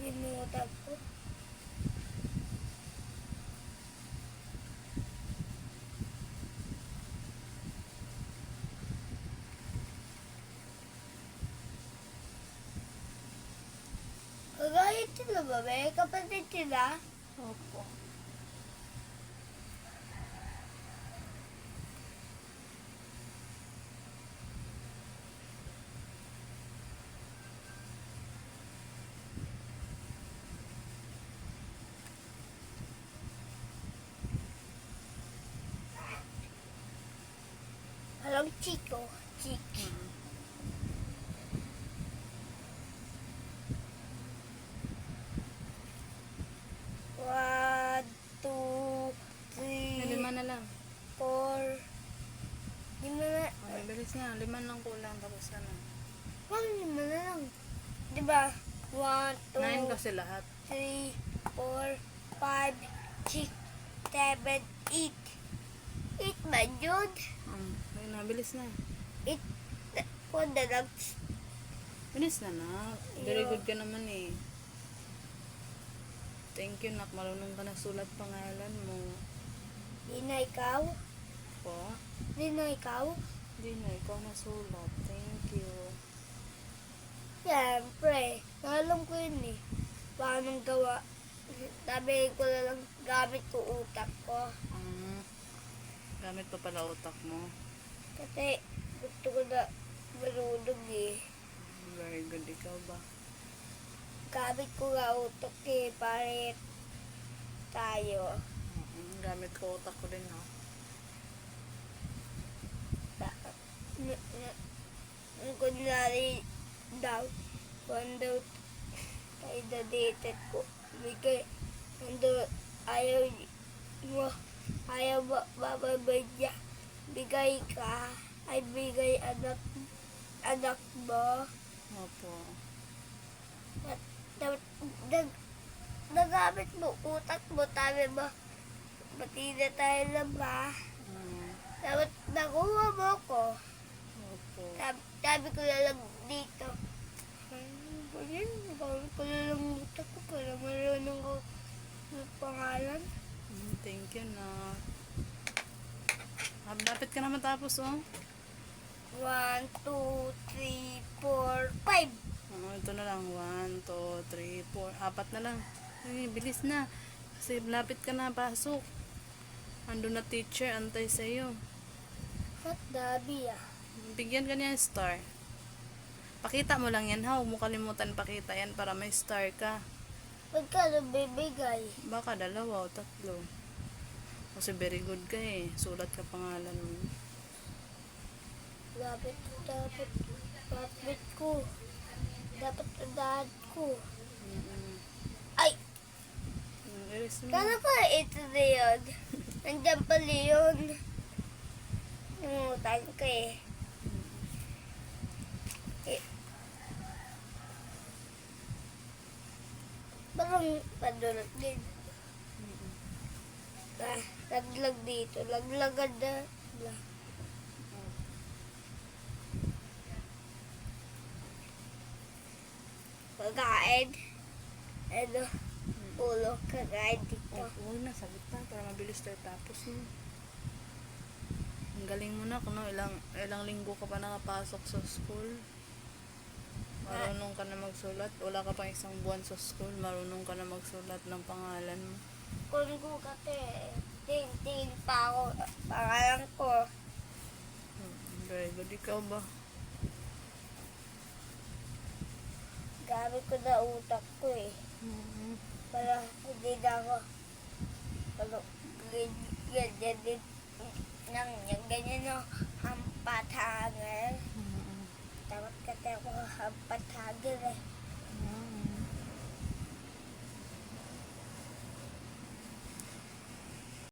Limutan ko. Kagaya sila ba? May kapatid sila? Opo. Alam, Chico. Chick. One, two, May three, 5 na lang. 4. Lima na. Ay, bilis nga. 5 lang kulang. Tapos ano? Parang lima na lang. Diba? 1, 9 2, kasi lahat. 3, 4, 5, 6, 7, 8. 8 ba yun? Ayun na. Bilis na. 8. Kung dalag. Bilis na na. Very Yeah. good ka naman eh. Thank you, nak. Marunong ka na sulat pangalan mo. Di na ikaw? Po? Di na ikaw? Hindi na. Ikaw na sulat. Thank you. Siyempre. Alam ko yun eh. Paano gawa? Sabi ko na lang gamit ko utak ko. Gamit pa pala utak mo. Kasi gusto ko na marunong eh. Very good. Ikaw ba? Gamit ko nga utak eh. Parit tayo. Gamit ko utak ko din, no? Kunwari daw, kung daw tayo dated ko, bigay, kung daw ayaw mo, ayaw bababay niya, bigay ka, ay bigay anak mo. Opo. At nagamit mo utak mo, tabi mo, pati na tayo lang ba? Dapat nakuha mo ko. Opo. Sabi ko na lang dito. Gamit ko na lang utak ko para marunong ko ng pangalan. Thank you, na. Dapat ka na matapos, oh. 1, 2, 3, 4, 5. Ito na lang. 1, 2, 3, 4. 4 na lang. Ay, bilis na. Kasi lapit ka na. Pasok. Ando na teacher. Antay sa'yo. At dabi ah. Bigyan ka niya ng star. Pakita mo lang yan, ha. Huwag mo kalimutan pakita yan para may star ka. Pagkano bibigay? Baka 2 o 3. Kasi very good ka eh. Sulat ka pangalan mo. Dapat ko. Dapat dad ko. Ay! Iris mo. Kala ko ito na yun. Nandiyan pala yun. Nangutan ko eh. Parang padulot din. Laglag dito. Laglagad na. Pagkain. Ano? Ulo. Kakain dito. Huwag na, sagot na para mabilis tayo tapos mo. Ang galing mo na kung ilang linggo ka pa nakapasok sa school. Marunong ka na magsulat. Wala ka pang 1 buwan sa school. Marunong ka na magsulat ng pangalan mo. Kung ko kasi, tingin pa ako. Pangalan ko. Very good. Ikaw ba? Gamit ko na utak ko eh. Para hindi na ako. Ano, ganyan din. Ganyan no, hampat-hangel. Dapat kasi ako hampat-hangel eh.